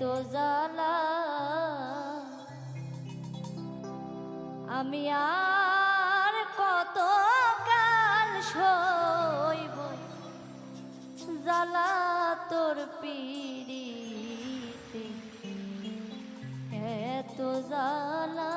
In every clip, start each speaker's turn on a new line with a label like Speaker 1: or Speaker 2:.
Speaker 1: তো জ্বালা আমি আর কত কাল সইব জ্বালা তোর পিড়িতে এত জ্বালা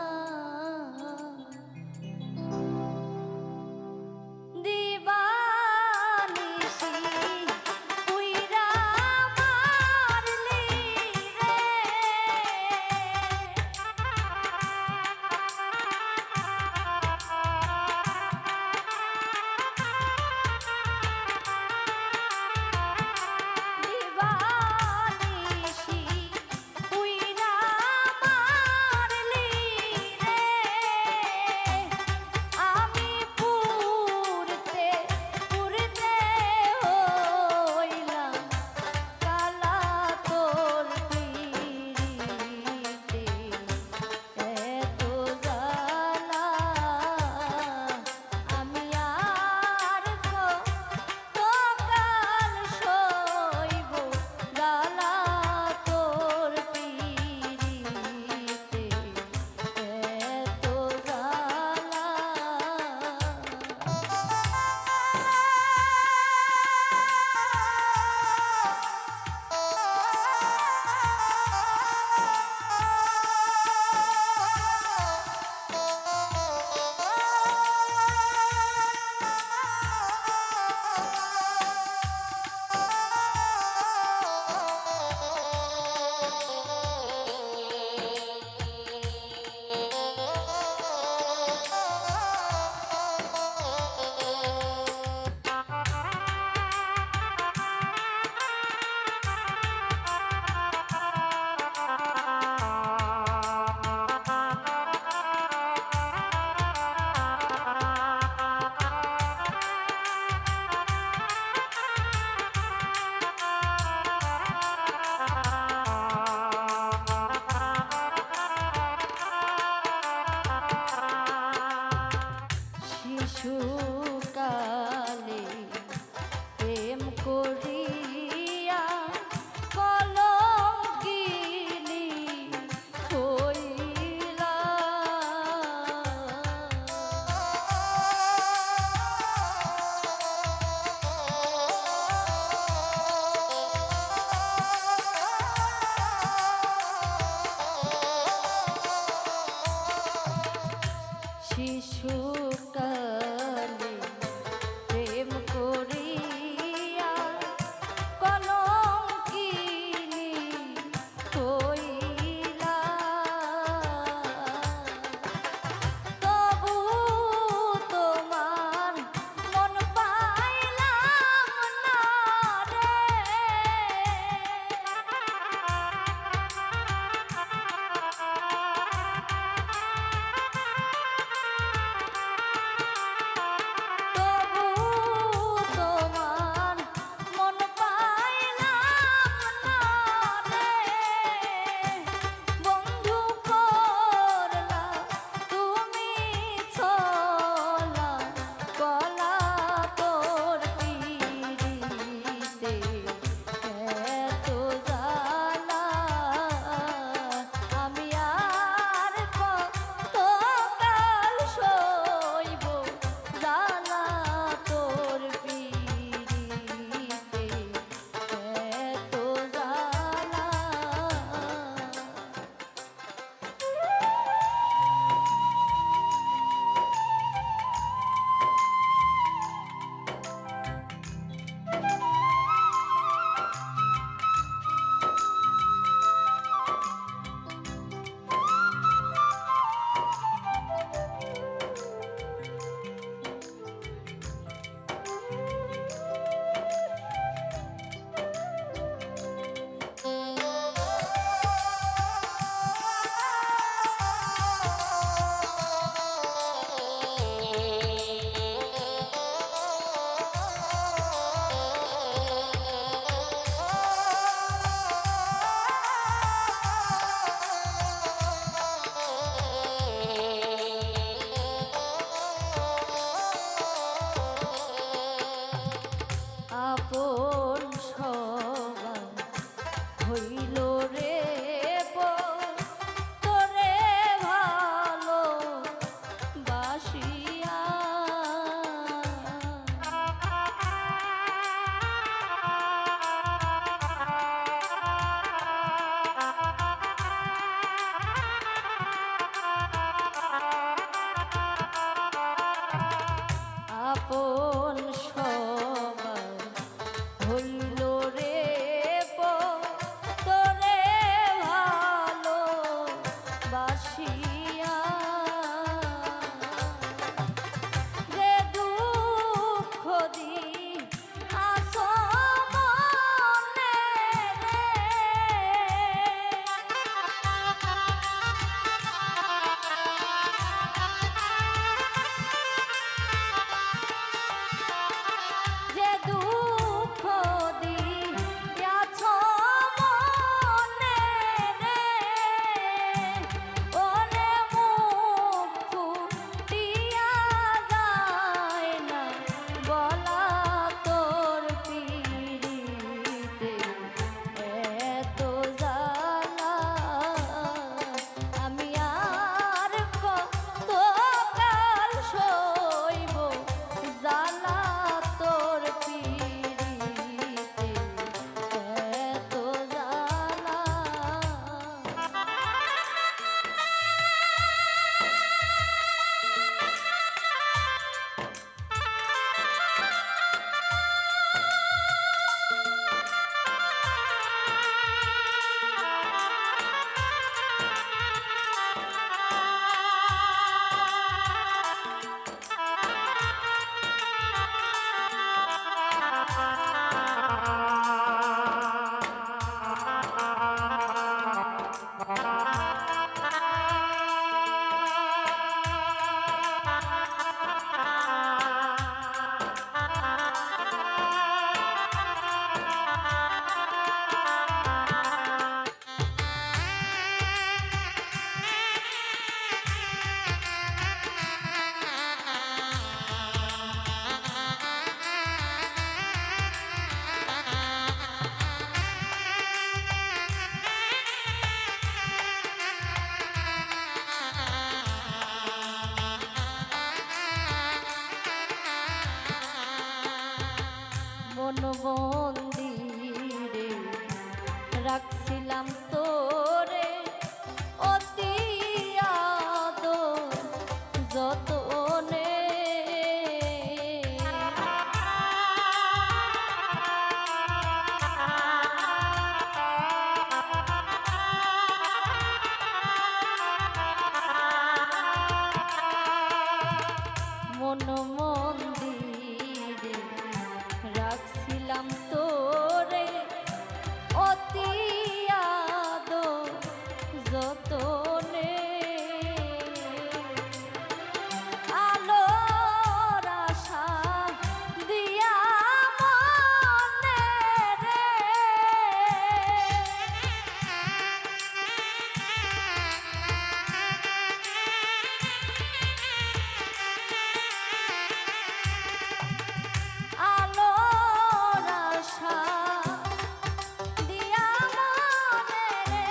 Speaker 1: শিশুকালে প্রেম করিয়া কলঙ্কিনী হইলা শিশুকালে প্রেম করিয়া কলঙ্কিনী হইলা তবু তোমার মন পাইলাম না রে আপন সবাই হইল রে রাখছিলাম তোরে অতি আদর যতনে মন মন্দিরে রাখছিলাম তোরে অতি আদর যতনে আলোর আশা দিয়া মনে রে আলোর আশা দিয়া মনে রে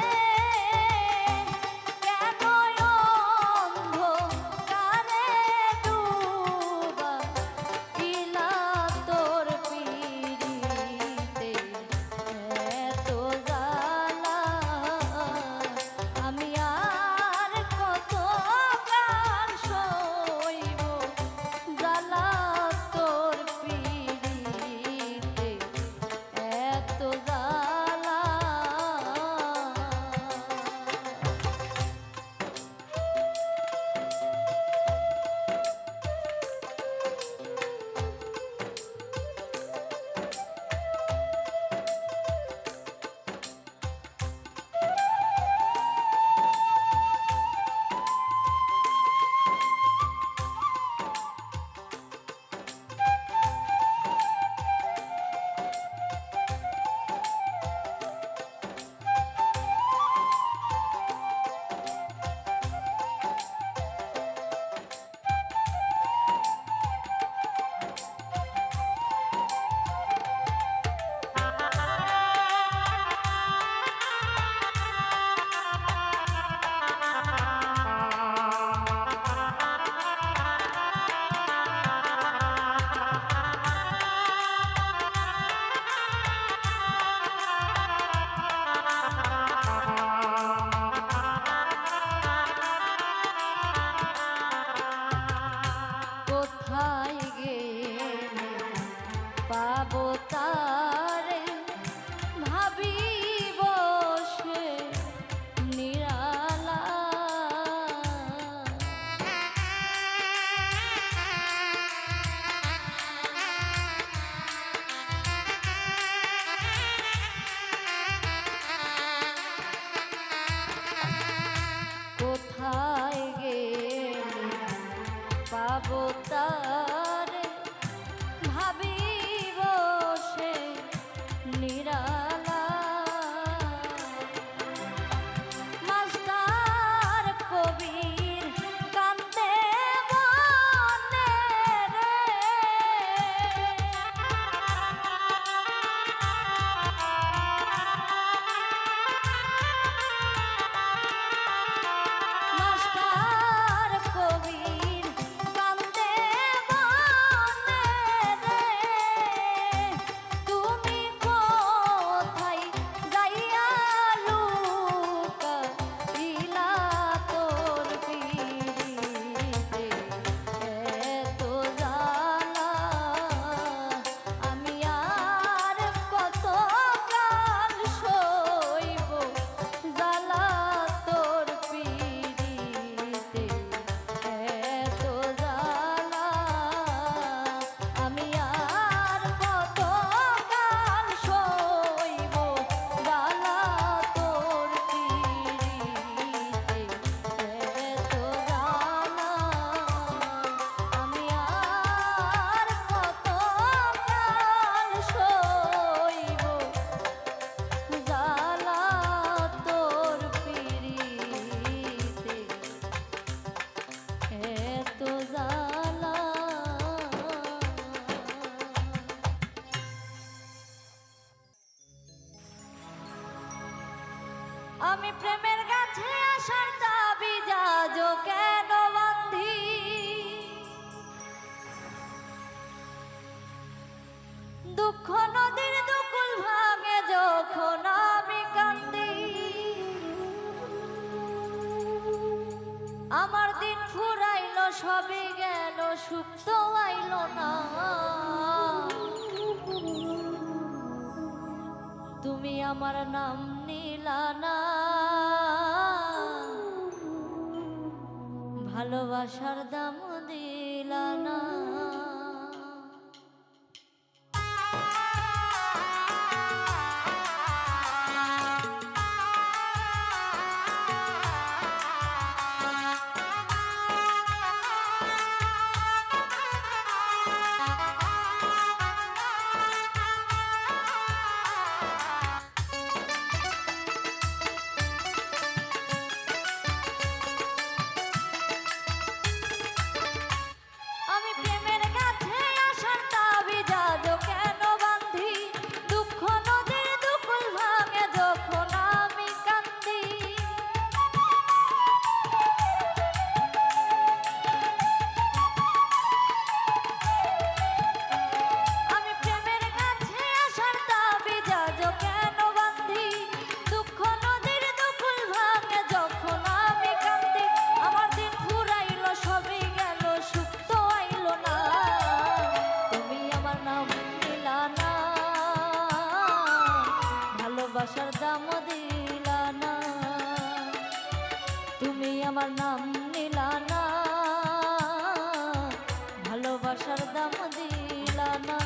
Speaker 1: কেন অন্ধকারে ডুবা দিলা তোর পিরিতে এত জ্বালা আমি আর কত কাল সইব জ্বালা তোর পিরিতে এত জ্বালা কোথায় গেলে পাবো তারে ভাবি বসে নিরালা কোথায় গেলে পাবো তারে ভাবি বসে নিরালা মাস্টার কবির কান্দে মনে রে মাস্টার কবির কান্দে মনে রে তুমি কোথায় যাইয়া লুকাইলা তোর পিরিতে এত জ্বালা আমি আর কত কাল সইব জ্বালা তোর পিরিতে এত জ্বালা আমি আর কত কাল সইব জ্বালা তোর পিরিতে এত জ্বালা আমি আর কত কাল সইব জ্বালা তোর পিরিতে এত জ্বালা আমি প্রেমের কাছে আসার দাবি যাজ কেন বান্ধি দুঃখ নদীর দুকুল ভাঙে যখন আমি সবই গেল সুখ তো আইল না। তুমি আমার নাম নিলা না, ভালোবাসার দাম দিলা না। ভালোবাসার দাম দিলা না, তুমি আমার নাম নিলা না, ভালোবাসার দাম দিলা না।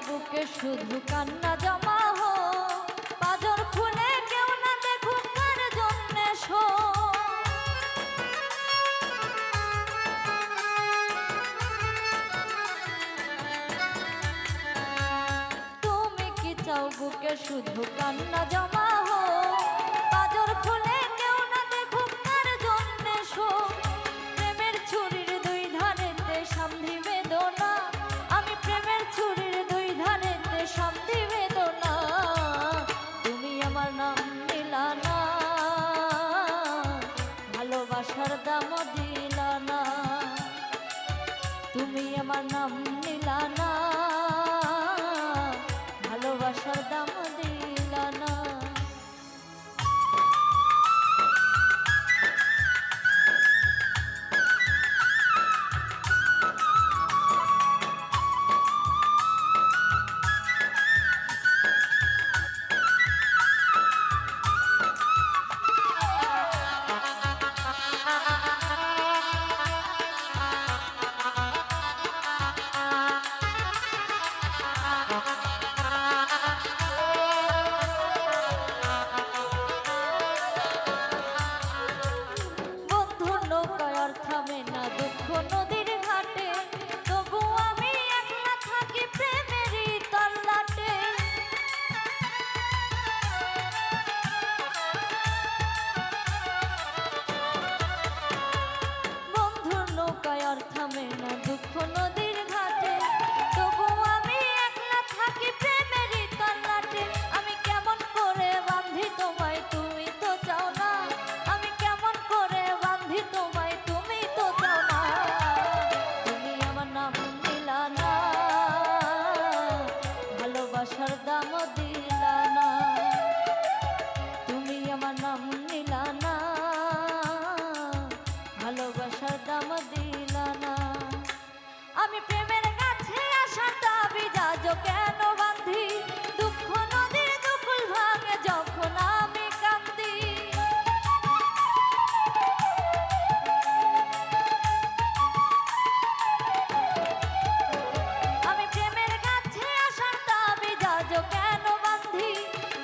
Speaker 1: বুকে শুধু কান্না জমা হো, পাজর খুলে কেউ না দেখুক কার জন্যে শো। তুমি কি চাও বুকে শুধু কান্না জমা হো, পাজর খুলে কেউ না দেখুক কার জন্যে শো। প্রেমের ছুরির দুই ধারেতে সামনে বেদনা, আমি প্রেমের ছুরির শান্তি বেদনা। তুমি আমার নাম নিলা না, ভালোবাসার দাম দিলা না, তুমি আমার নাম নিলা না, ভালোবাসার দাম দিলা না। থামে না দুঃখ নদীর ঘাটে, তবু আমি একলা থাকি প্রেমেরই তল্লাটে। বন্ধুর নৌকায় আর থামে না দুঃখ নদীর ঘাটে, তবু আমি একলা থাকি প্রেমেরই তল্লাটে। আমি কেমন করে বাঁধি তোমায়, তুমি তো চাও না, আমি কেমন করে বাঁধি তোমায়, তুমি তো চাও না। তুমি আমার নাম দিলা না, ভালোবাসার দাম দিলা না, তুমি আমার নাম নিলা না, ভালোবাসার দাম দিলা না। আমি প্রেমের কাছে আসার দাবি যাজো কেন বাঁধি, দুঃখ নদীর দুকুল ভাঙে যখন আমি কান্দি। আমি প্রেমের কাছে আসার দাবি যাজো কেন বাঁধি,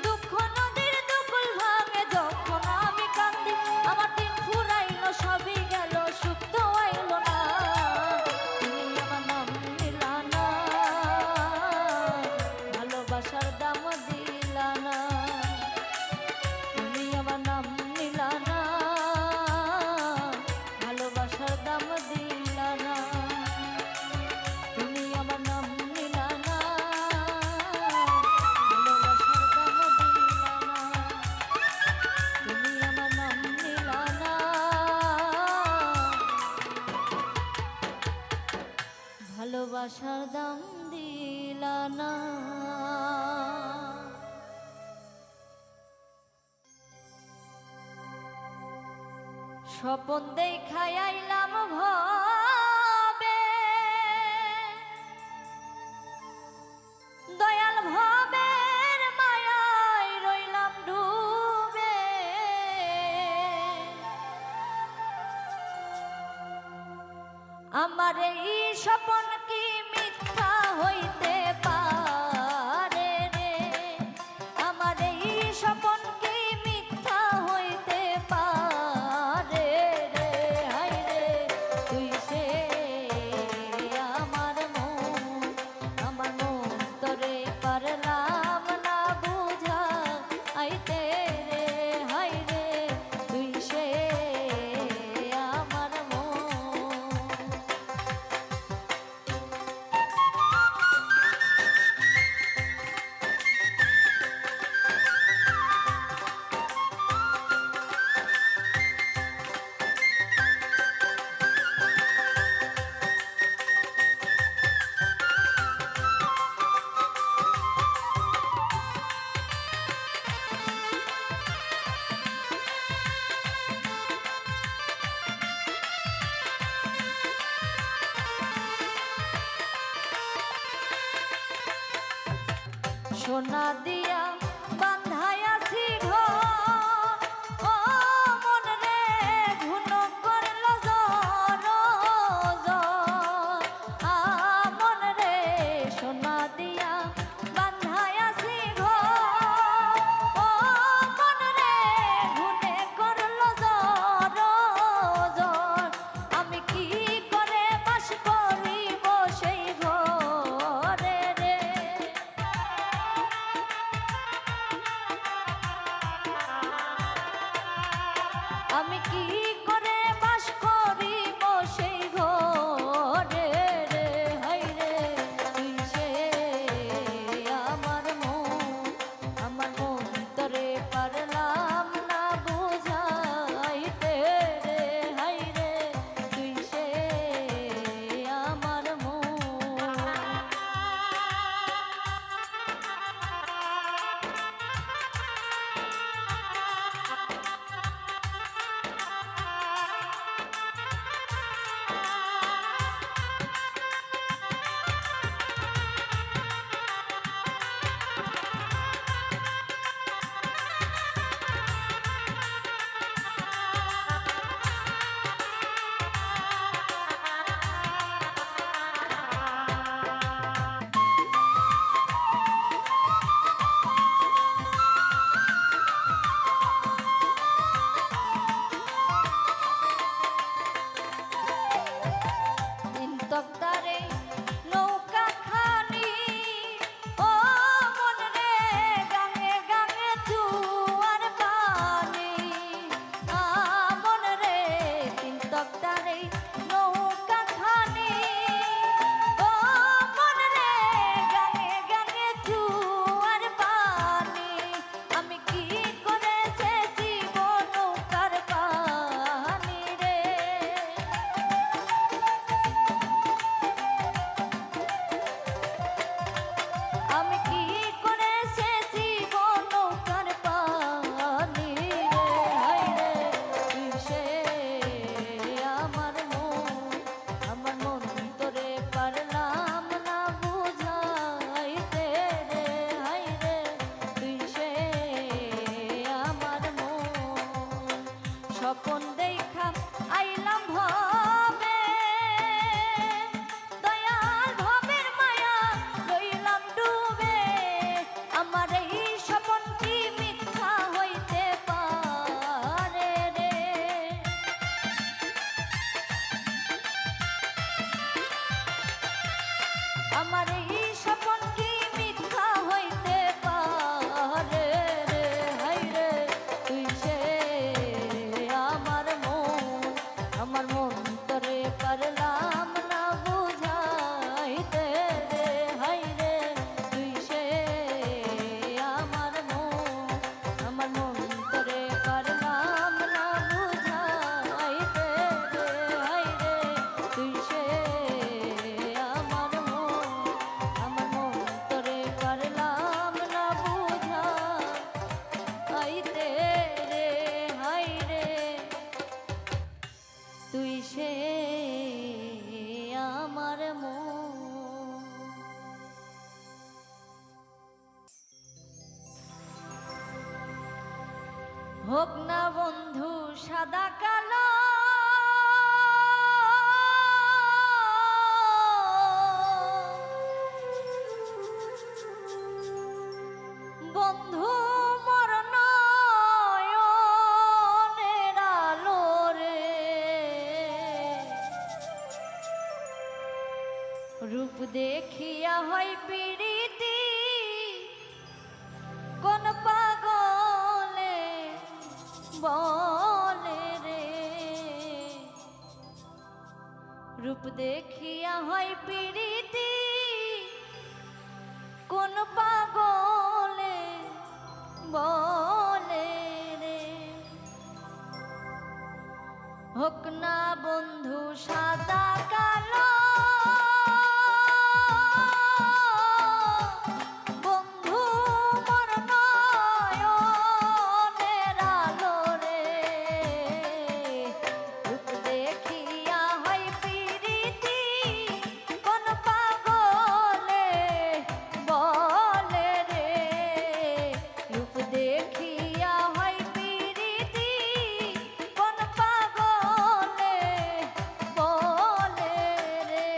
Speaker 1: দুঃখ নদীর দুকুল ভাঙে যখন আমি কান্দি। আমার দিন ফুরাইলো সবই গেল সুখ তো আইলো না, তুমি আমার নাম ভালোবাসার দাম দিলা না। স্বপন দেখাই আইলাম ভবে, দয়াল ভবের মায়ায় রইলাম ডুবে। আমার এই স্বপন কি মিথ্যা হইতে পারে রে? আমার এই স্বপন কি মিথ্যা হইতে পারে রে? হায় রে তুই সে আমার মন তোরে পারলাম না বুঝা আইতে রে। হায় রে তুই সে আমার মন। সোনা দিয়া বান্ধাইয়াছি ঘর, ও মন রে ঘুন করল জ্বর জ্বর। মন রে সোনা দিয়া বান্ধাইয়াছি ঘর, ও মন রে ঘুনে করল জ্বর জ্বর। আমি কি করে বাস করিব সেই ঘরে রে? আমি কি করে বাস করিব সেই ঘরে রে? হায় রে তুই সে আমার মন তোরে পারলাম না বুঝাইতে রে। হায় রে তুই সে আমার মন। তক্তারে নৌকা খানি, ও মন রে গাঙে গাঙে জুয়ার পানি। মন রে তিন তক্তারে নৌকা খানি, ও মন রে গাঙে গাঙে জুয়ার পানি। আমি কি করে সেচিব নৌকার পানি রে? আমি কি করে সেচিব নৌকার পানি রে? হায় রে তুই সে আমার মন তোরে পারলাম না বুঝাইতে রে। হায় রে তুই সে আমার মন। স্বপন দেখা আইলাম ভবে, দয়াল ভবের মায়া রইলাম ডুবে। আমার এই স্বপন কি মিথ্যা হইতে পারে রে? আমার এই স্বপন কি মিথ্যা হইতে পারে রে? হায় রে তুই সে আমার মন তোরে পারলাম না বুঝাইতে রে। হায় রে তুই সে আমার মন তোরে পারলাম না বুঝাইতে রে। হায় রে তুই সে আমার মন। হে আমার মন। হোক না বন্ধু সাদা কালো, বন্ধু মোর নয়নের আলো রে, রূপ দেখিয়া হয় প্রীতি কোন পাগলে বলে রে, রূপ দেখিয়া হয় প্রীতি কোন পাগলে বলে রে। হোক না বন্ধু সাদা কালো, বন্ধু মোর নয়নের আলো রে, রূপ দেখিয়া হয় প্রীতি কোন পাগলে বলে রে, রূপ দেখিয়া হয় প্রীতি কোন পাগলে বলে রে।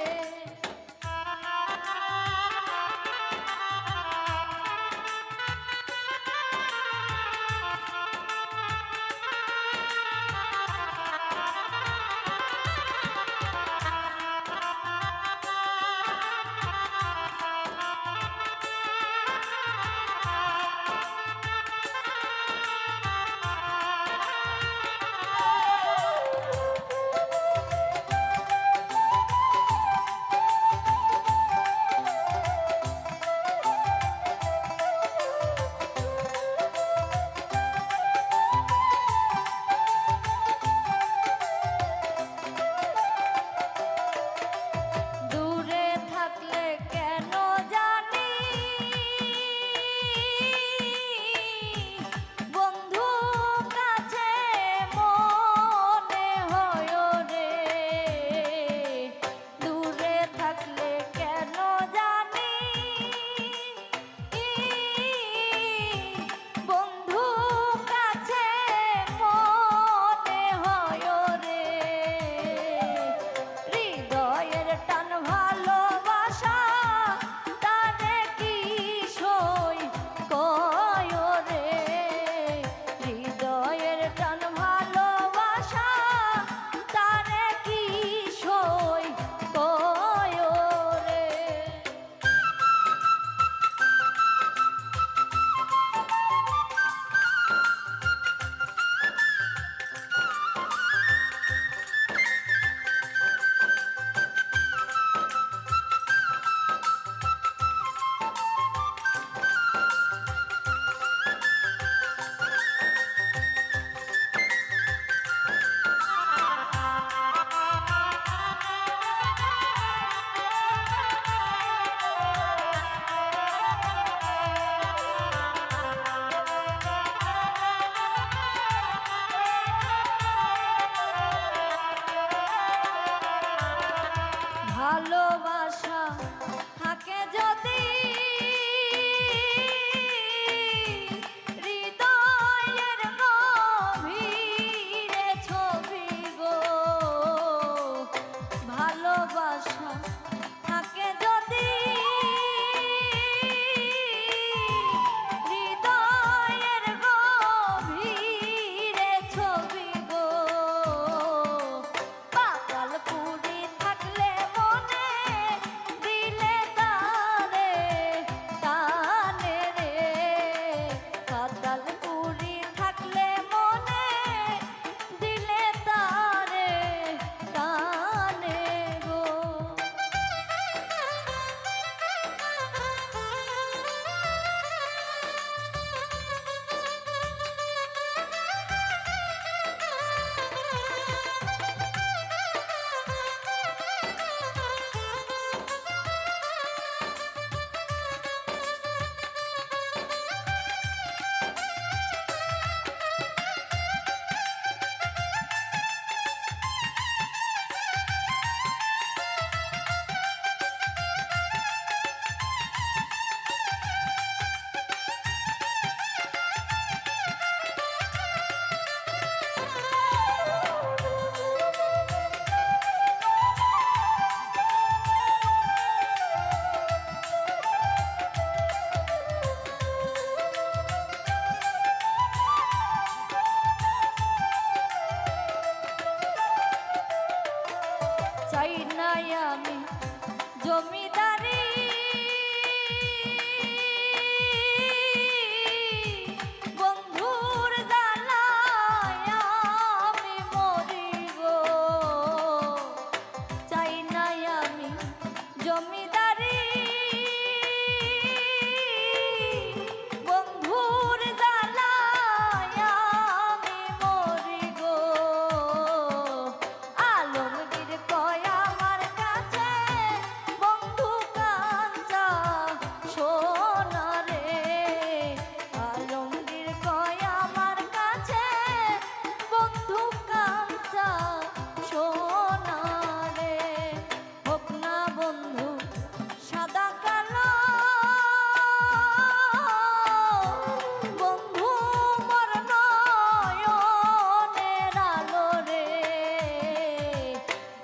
Speaker 1: দূরে থাকলে কেন জানি বন্ধু কাছে মনে হয় রে, দূরে থাকলে কেন জানি বন্ধু কাছে মনে হয় রে, হৃদয়ের টান ভালোবাসা তারে কি সই কয় রে, হৃদয়ের টান ভালোবাসা তারে কি সই কয় রে। ভালোবাসা থাকে যদি হৃদয়ের গভীরে ছবি গো, ভালোবাসা থাকে যদি হৃদয়ের গভীরে ছবি গো, পাতাল পুরি থাকলে মনে চাই নাই আমি জমিদারি বন্ধুর জ্বালায় আমি মরি গো চাই নাই আমি জমিদারি বন্ধুর জ্বালায় আমি মরি গো আলমগীর কয় আমার কাছে বন্ধু কাঞ্চা সোনা রে আলমগীর কয় আমার কাছে বন্ধু কাঞ্চা সোনা রে হোক না বন্ধু সাদা কালো বন্ধু মোর নয়নের আলো রে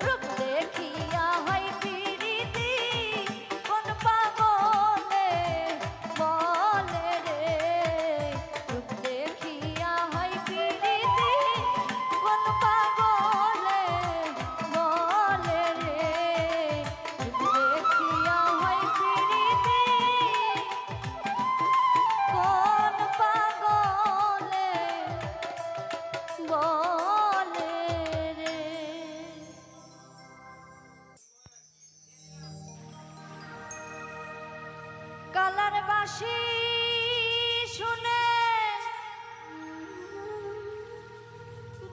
Speaker 1: রূপ দেখিয়া হয় প্রীতি কোন পাগলে বলে রে রূপ দেখিয়া হয় প্রীতি কোন পাগলে বলে রে রূপ দেখিয়া হয় প্রীতি কোন পাগলে বলে রে কালার বাঁশি শুনে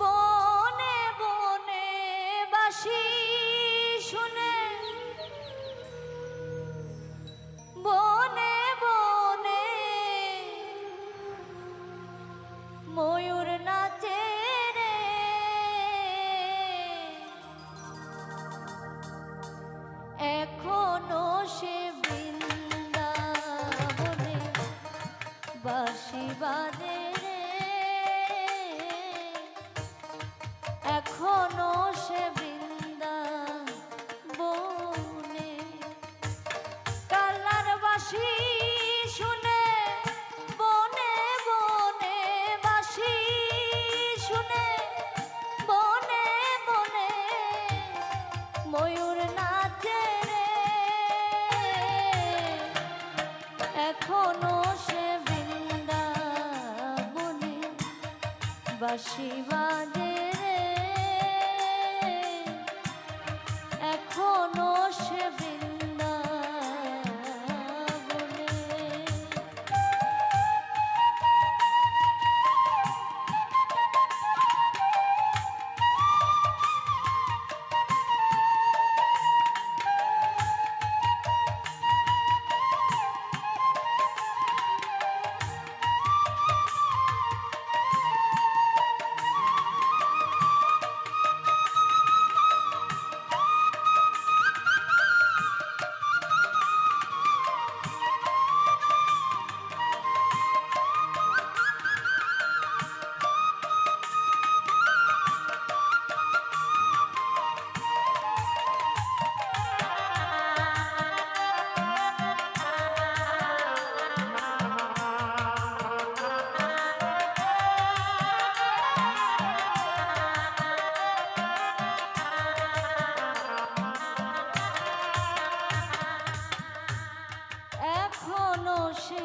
Speaker 1: বনে বনে বাঁশি শুনে বনে বনে ময়ূর নাচে রে এখনো সে বৃন্দাবনে বাঁশি বাজে রে এখনো সে বৃন্দাবনে কালার বাঁশি শুনে বনে বনে বাঁশি শুনে বনে বনে ময়ূর নাচে রে এখনো সে বৃন্দাবনে বাঁশি বাজে রে এখনো সে বৃন্দাবনে এখনো সে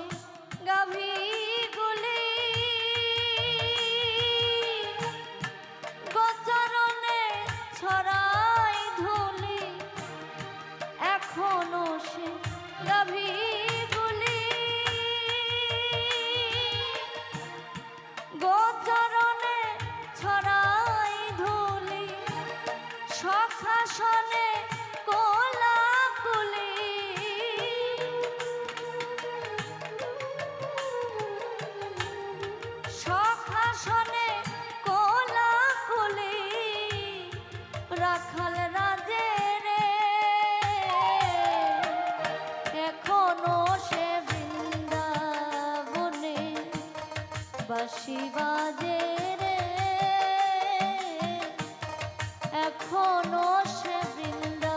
Speaker 1: গাভীগুলি গোচরণে ছড়াই ধুলি এখনো সে গাভীগুলি গোচরণে ছড়াই ধুলি সখাসনে কোলাকুলি সখাসনে কোলাকুলি রাখাল রাজে রে এখনো সে বৃন্দাবনে বাঁশি বাজে রে এখনো সে বৃন্দাবনে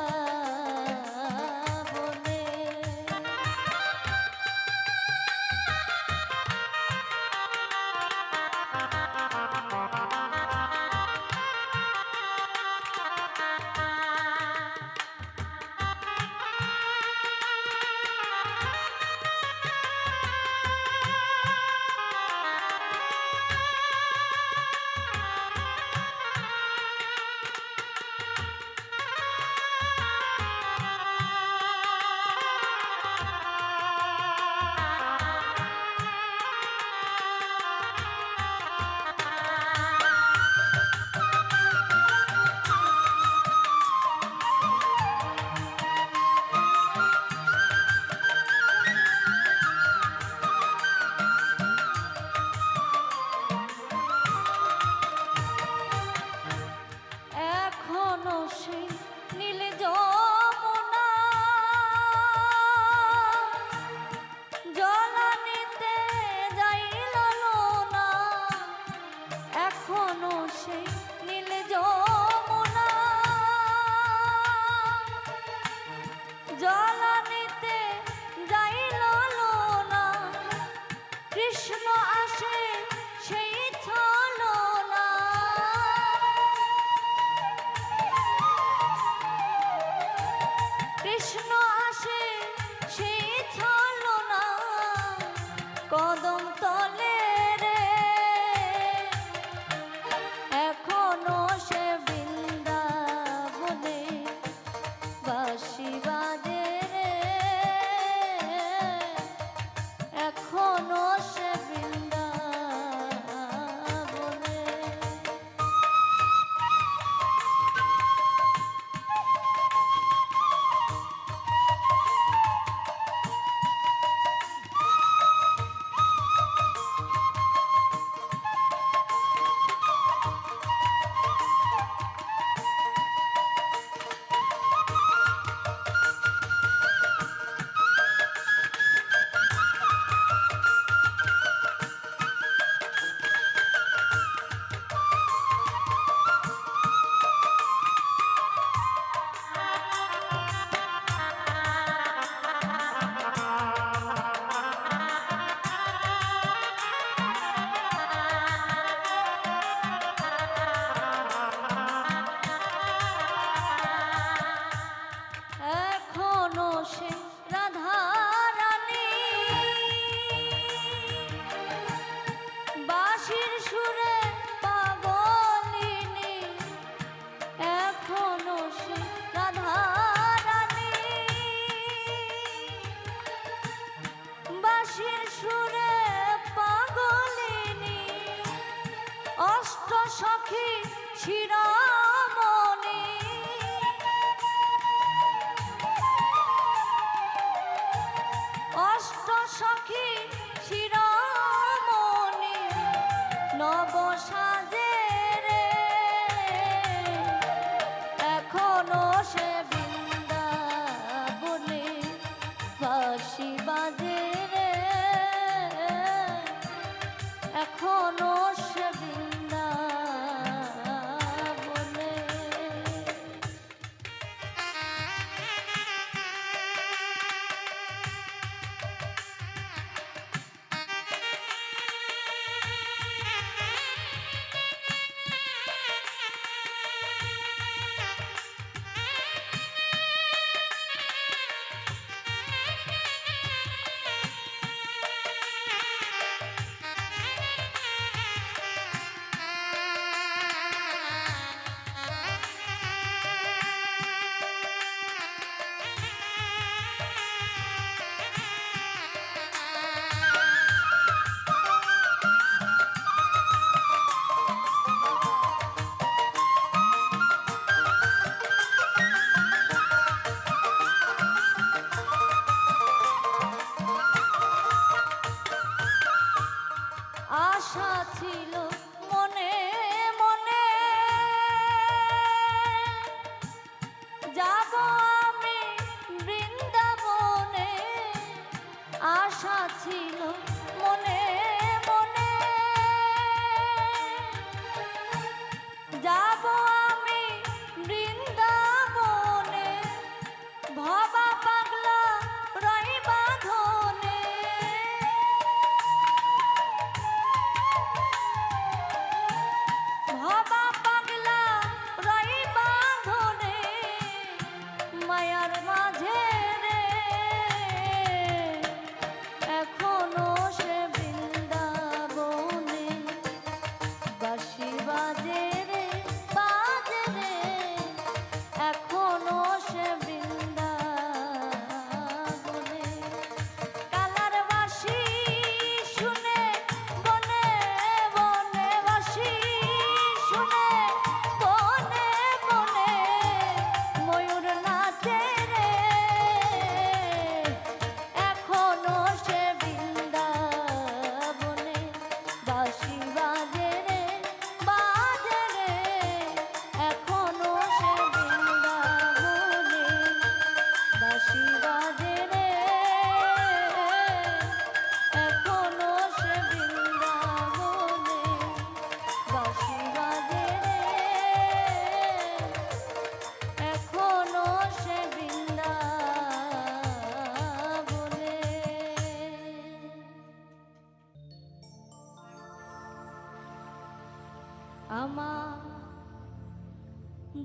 Speaker 1: আমার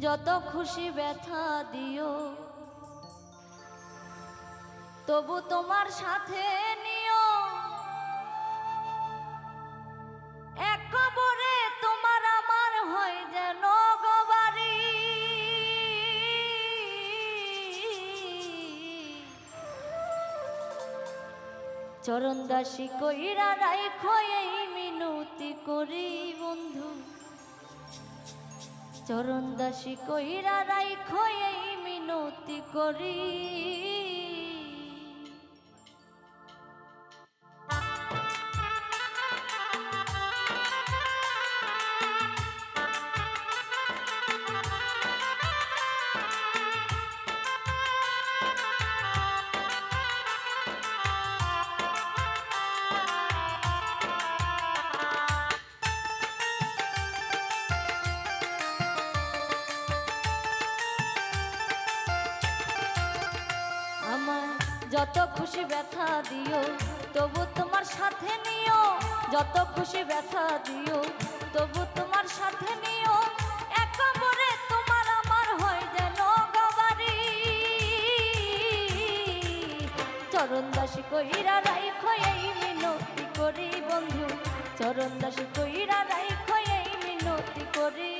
Speaker 1: যত খুশি ব্যথা দিও তবু তোমার সাথে নিও, এক কবরে তোমার আমার হয় যেন গবারি। চরণ দাসী কইরা রাইখো এই মিনতি করি বন্ধু, চরণ দাসী কইরা রাইখো এই মিনতি করি। যত খুশি ব্যথা দিও তবু তোমার সাথে নিও, যত খুশি ব্যথা দিও তবু তোমার সাথে নিও, এক কবরে তোমার আমার হয় যেন গবারি। চরণ দাসী কইরা রাইখো এই মিনতি করি বন্ধু, চরণ দাসী কইরা রাইখো এই মিনতি করি।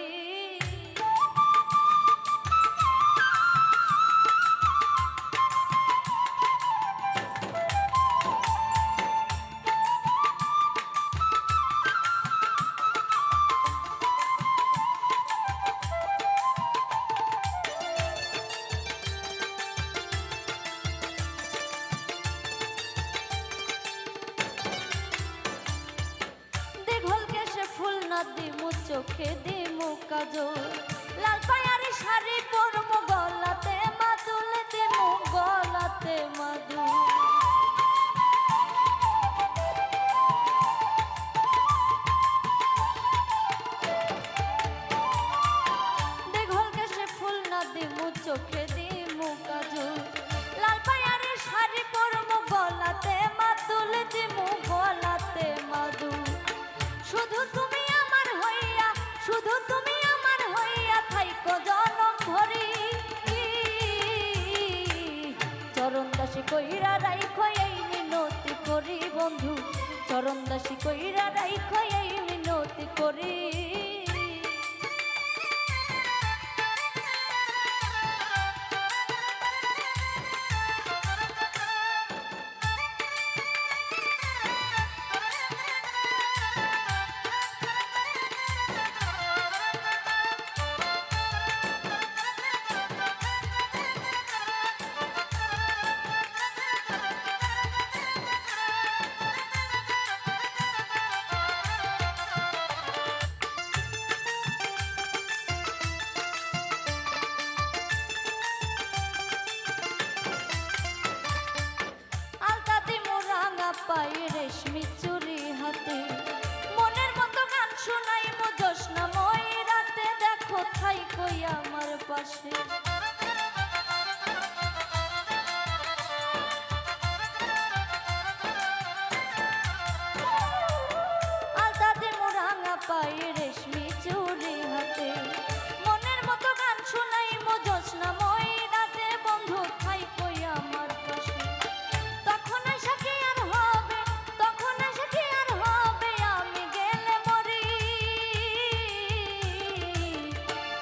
Speaker 1: দিমু চোখে দিমু কাজল, লাল পায়ারি শাড়ি পরমু গলাতে মাদুল দিমু গলাতে মাদুল। দীঘল কেশে ফুল না দিমু চোখে দিমু কাজল, লাল পায়ারি শাড়ি পরমু গলাতে মাদুল দিমু গলাতে মাদুল। শুধু তুমি আমার হইয়া, শুধু তুমি আমার হইয়া থাইকো জনম ভরি। চরণ দাসী কইরা রাইখো এই মিনতি করি বন্ধু, চরণ দাসী কইরা রাইখো এই মিনতি করি। পাই রেশমি চুরি হাতে, মনের মতো গান শোনাই মো জোৎস্নাময় রাতে, দেখো থাই কই আমার পাশে। আলতা দিমু রাঙা পাই রেশমি চুরি হাতে, মনের মতো গান শোনাই মো জোৎস্নাময় রাতে, বন্ধু থাই কই আমার পাশে। তখন আশা কি আর হবে, তখন আশা কি আর হবে, আমি গেলে মরি।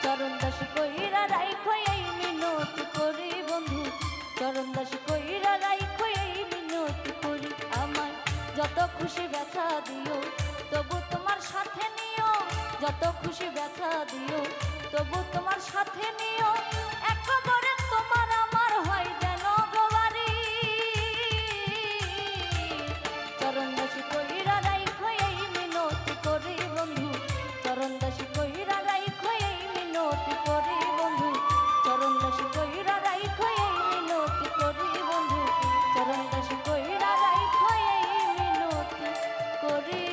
Speaker 1: চরণ দাসী কইরা রাইখো এই মিনতি করি বন্ধু, চরণ দাসী কইরা রাইখো এই মিনতি করি। আমায় যত খুশি ব্যথা দিও তবু তোমার সাথে নিও, যত খুশি ব্যথা দিও তবু তোমার সাথে নিও, এক কবরে তোমার আমার হয় যেন গবারি। চরণ দাসী কইরা রাইখো এই মিনতি করি বন্ধু, চরণ দাসী কইরা রাইখো এই মিনতি করি বন্ধু, চরণ দাসী কইরা রাইখো এই মিনতি করি বন্ধু, চরণ দাসী কইরা রাইখো এই মিনতি করি।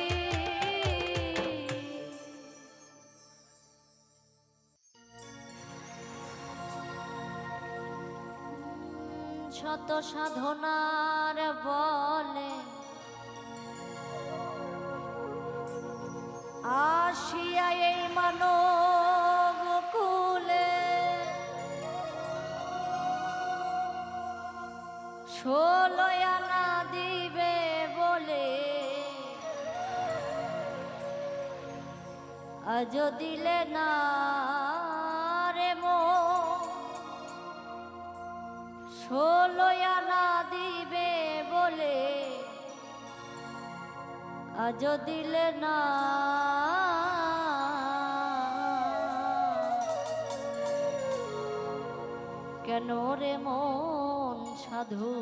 Speaker 1: শত সাধনার বলে আজ আসিয়া এই মানব কুলে ষোলো আনা দিবে বলে আজ দিলে না রে মন ষোলো আনা দিবে বলে আজ দিলে না কেন রে মন সাধু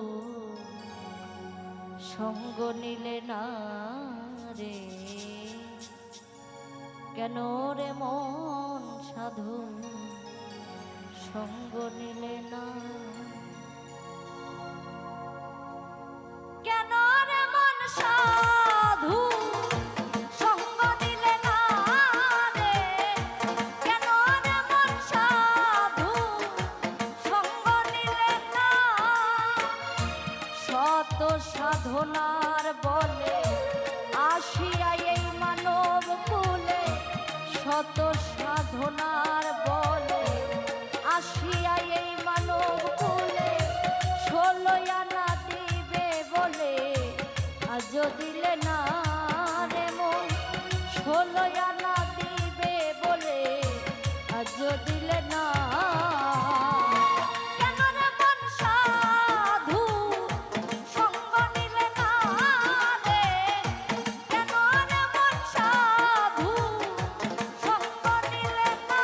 Speaker 1: সঙ্গ নিলে না রে কেন রে মন সাধু সঙ্গ নিলে না কেন রে মন সাধু সঙ্গ নিলে না রে কেন রে মন সাধু সঙ্গ নিলে না শত সাধনার বলে আসিয়া এই মানব কুলে শত সাধনার বলে আসিয়া এই মানব কুলে ষোলো আনা দিবে বলে আজ দিলে না রে মন ষোলো আনা দিবে বলে আজ দিলে না কেন রে মন সাধু সঙ্গ নিলে না রে কেন রে মন সাধু সঙ্গ নিলে না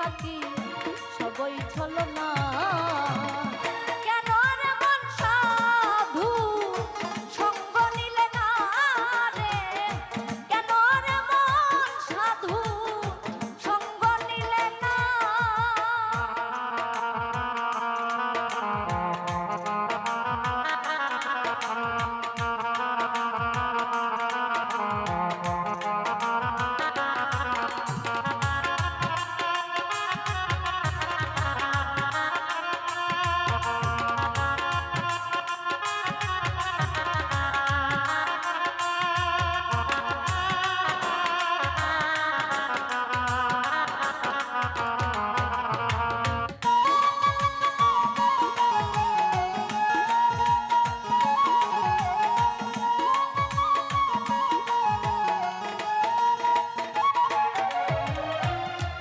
Speaker 1: নাকি সবই ছলনা। কেন রে মন সাধু সঙ্গ নিলে না রে, কেন রে মন সাধু সঙ্গ নিলে না।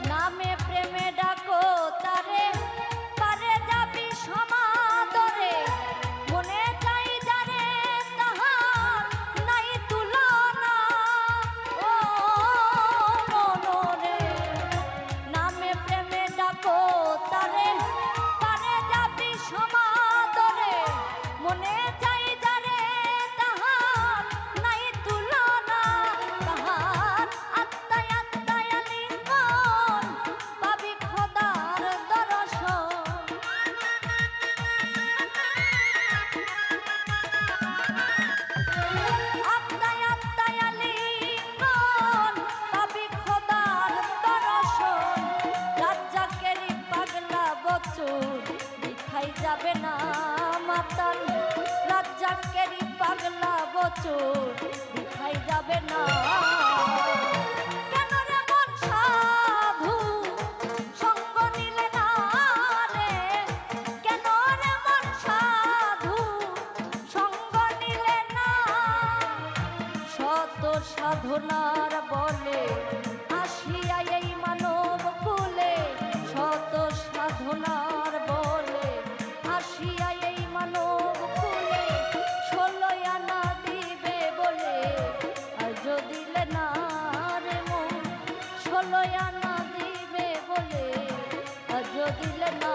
Speaker 1: নামে প্রেমে ডাকো তারে, পারে যাবি সমাদরে, মনে চাই যারে তাহার নাই তুলনা। ও মনরে নামে প্রেমে ডাকো তারে, পারে যাবি সমাদরে, মনে চাই যারে তাহার নাই তুলনা। তাহার আত্মায় আত্মায় লিঙ্গন পাবি খোদার দর্শন। আত্মায় আত্মায় লিঙ্গন পাবি খোদার দর্শন। রাজ্জাকেরই পাগলা বচন বৃথাই যাবে না মাতাল, রাজ্জাকেরই পাগলা বচন বৃথাই যাবে না। কেন রে মন সাধু সঙ্গ নিলে না রে, কেন রে মন সাধু সঙ্গ নিলে না। শত সাধনার বলে আসিয়া এই মানব কুলে, শত সাধনার বলে আসিয়া এই মানব কুলে, 16 আনা দিবে বলে আজ দিলে না রে মন, 16 আনা দিবে বলে আজ দিলে না।